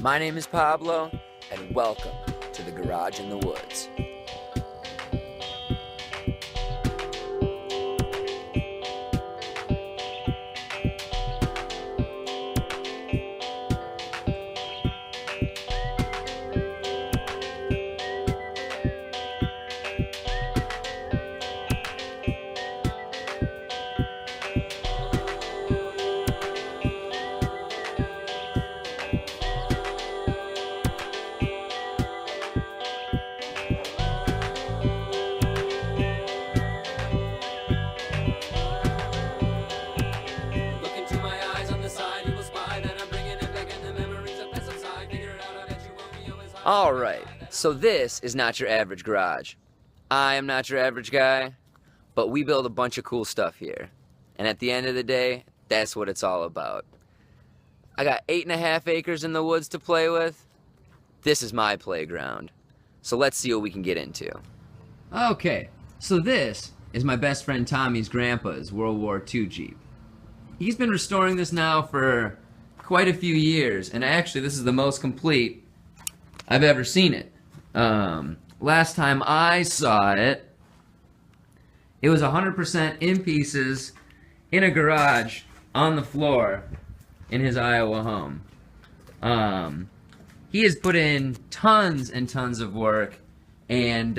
My name is Pablo, and welcome to the Garage in the Woods. Alright, so this is not your average garage. I am not your average guy, but we build a bunch of cool stuff here. And at the end of the day, that's what it's all about. I got 8.5 acres in the woods to play with. This is my playground. So let's see what we can get into. Okay, so this is my best friend Tommy's grandpa's World War II Jeep. He's been restoring this now for quite a few years, and actually this is the most complete I've ever seen it. Last time I saw it, it was 100% in pieces in a garage on the floor in his Iowa home. He has put in tons and tons of work, and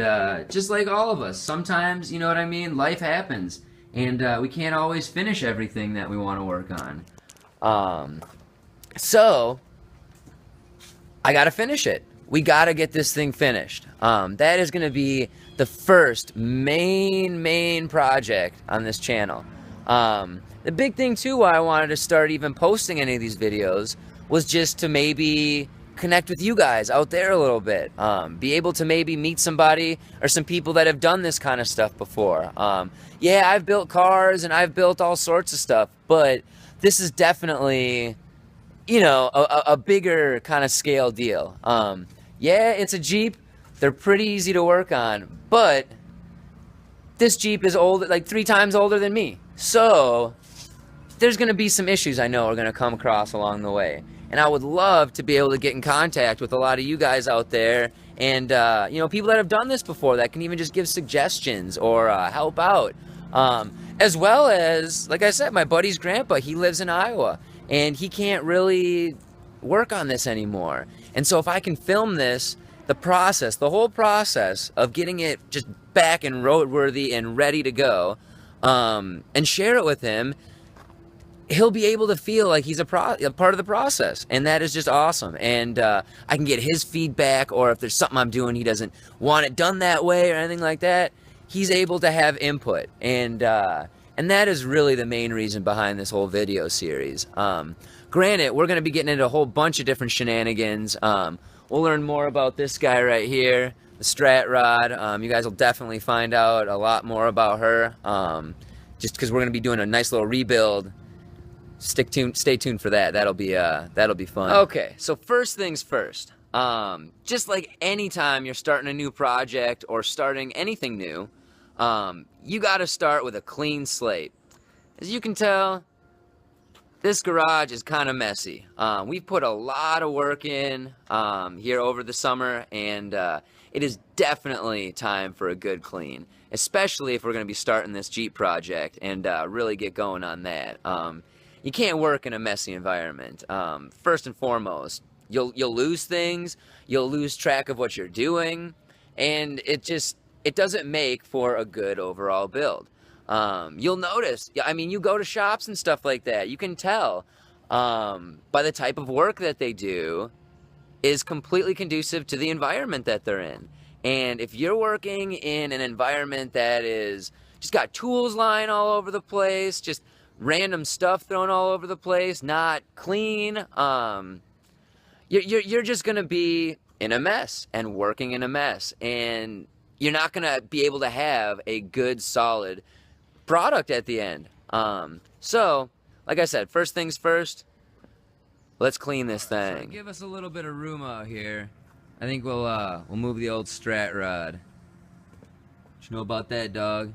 just like all of us, sometimes, you know what I mean, life happens, and we can't always finish everything that we want to work on. So I gotta finish it. We gotta get this thing finished. That is gonna be the first main project on this channel. The big thing too why I wanted to start even posting any of these videos was just to maybe connect with you guys out there a little bit. Be able to maybe meet somebody or some people that have done this kind of stuff before. Yeah, I've built cars and I've built all sorts of stuff, but this is definitely, you know, a bigger kind of scale deal. Yeah, it's a Jeep. They're pretty easy to work on, but this Jeep is old, like 3 times older than me. So there's going to be some issues I know are going to come across along the way. And I would love to be able to get in contact with a lot of you guys out there and, you know, people that have done this before that can even just give suggestions or help out. As well as, like I said, my buddy's grandpa, he lives in Iowa and he can't really work on this anymore. And so if I can film this, the whole process of getting it just back and roadworthy and ready to go, and share it with him, he'll be able to feel like he's a part of the process. And that is just awesome. And I can get his feedback, or if there's something I'm doing he doesn't want it done that way or anything like that, he's able to have input. And that is really the main reason behind this whole video series. Granted, we're going to be getting into a whole bunch of different shenanigans. We'll learn more about this guy right here, the Strat Rod. You guys will definitely find out a lot more about her, just because we're going to be doing a nice little rebuild. Stay tuned for that. That'll be fun. Okay, so first things first. Just like any time you're starting a new project or starting anything new, you got to start with a clean slate. As you can tell, this garage is kind of messy. We've put a lot of work in here over the summer, and it is definitely time for a good clean, especially if we're going to be starting this Jeep project and really get going on that. You can't work in a messy environment. First and foremost, you'll lose things, you'll lose track of what you're doing, and it doesn't make for a good overall build. You'll notice, I mean, you go to shops and stuff like that, you can tell by the type of work that they do is completely conducive to the environment that they're in. And if you're working in an environment that is just got tools lying all over the place, just random stuff thrown all over the place, not clean, you're just gonna be in a mess and working in a mess, and you're not gonna be able to have a good solid product at the end. So like I said, first things first, let's clean this thing. So give us a little bit of room out here. I think we'll move the old Strat Rod. What you know about that, dog?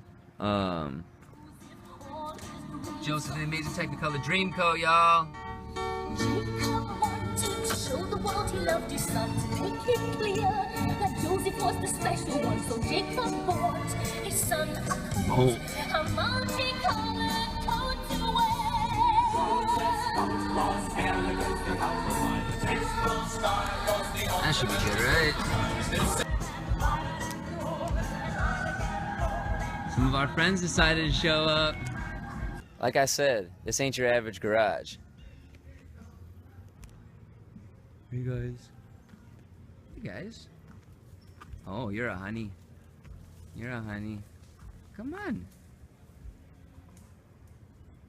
Joseph and the Amazing Technicolor Dreamcoat, y'all. loved his son to make it clear that Joseph was the special one, so Jacob bought his son a coat, a multicolored coat to wear. That should be good, right? Some of our friends decided to show up. Like I said, this ain't your average garage. Hey guys. Hey guys. Oh, you're a honey. You're a honey. Come on.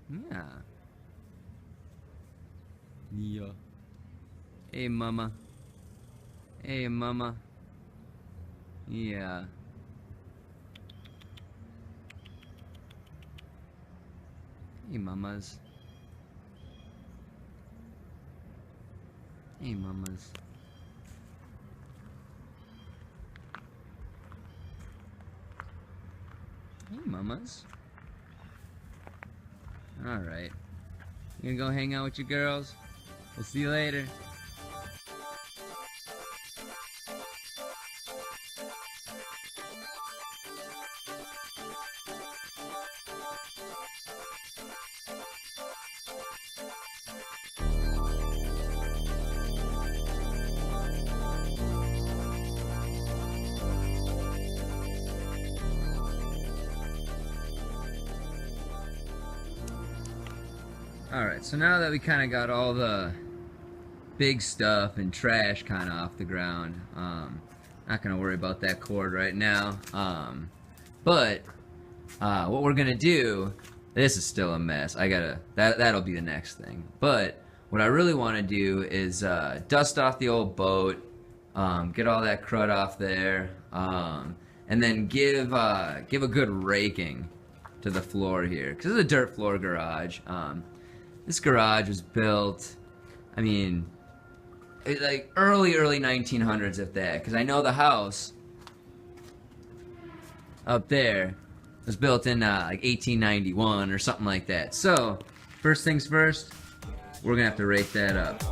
Yeah. Yeah. Hey mama. Hey mama. Yeah. Hey mamas. Hey mamas. Hey mamas. Alright. You gonna go hang out with your girls? We'll see you later. Alright, so now that we kind of got all the big stuff and trash kind of off the ground, not going to worry about that cord right now, but what we're going to do, this is still a mess, that'll be the next thing, but what I really want to do is dust off the old boat, get all that crud off there, and then give a good raking to the floor here, because this is a dirt floor garage. This garage was built, I mean, like early 1900s if that, because I know the house up there was built in like 1891 or something like that. So, first things first, we're gonna have to rake that up.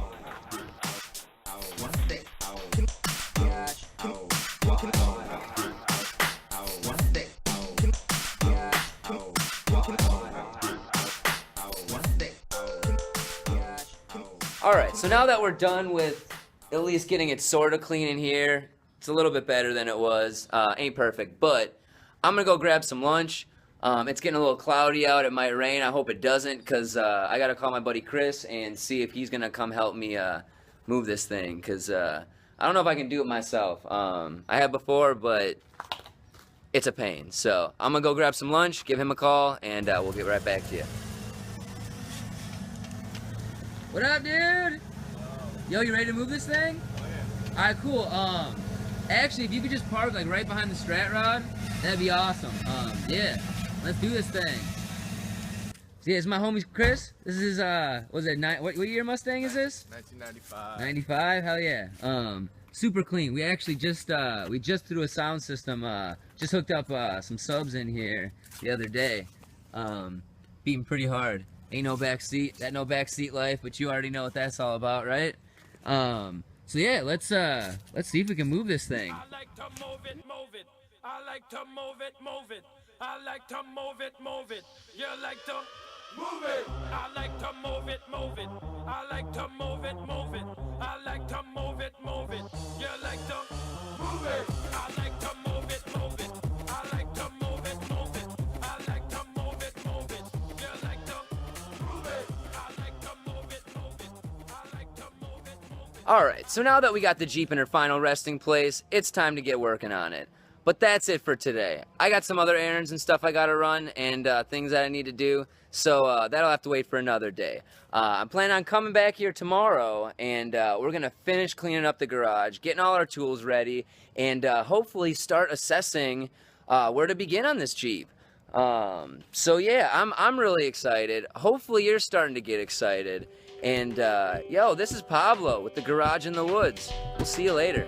Alright, so now that we're done with at least getting it sort of clean in here, it's a little bit better than it was. Ain't perfect, but I'm gonna go grab some lunch. It's getting a little cloudy out, it might rain, I hope it doesn't, because I gotta call my buddy Chris and see if he's gonna come help me move this thing, because I don't know if I can do it myself. I have before, but it's a pain. So I'm gonna go grab some lunch, give him a call, and we'll get right back to you. What up, dude? Yo, you ready to move this thing? Oh, yeah. Alright, cool. Actually, if you could just park like right behind the strat rod, that'd be awesome. Yeah, let's do this thing. So yeah, it's my homie Chris. This is what year Mustang is this? 1995. 95? Hell yeah. Super clean. We actually just threw a sound system. Just hooked up some subs in here the other day. Beating pretty hard. Ain't no backseat, that no backseat life, but you already know what that's all about, right? So yeah, let's see if we can move this thing. I like to move it, move it. I like to move it, move it. I like to move it, move it. You like to move it. I like to move it, move it. I like to move it, move it. I like to move it, move it. You like to move it. I like to move it, move it. I like to move it, move it. I like to move it, move it. You like to move it. I like to move it, move it. I like to move it, move it. Alright, so now that we got the Jeep in her final resting place, it's time to get working on it. But that's it for today. I got some other errands and stuff I gotta run and things that I need to do, so that'll have to wait for another day. I'm planning on coming back here tomorrow, and we're gonna finish cleaning up the garage, getting all our tools ready, and hopefully start assessing where to begin on this Jeep. So yeah, I'm really excited. Hopefully you're starting to get excited. And yo, this is Pablo with the Garage in the Woods. We'll see you later.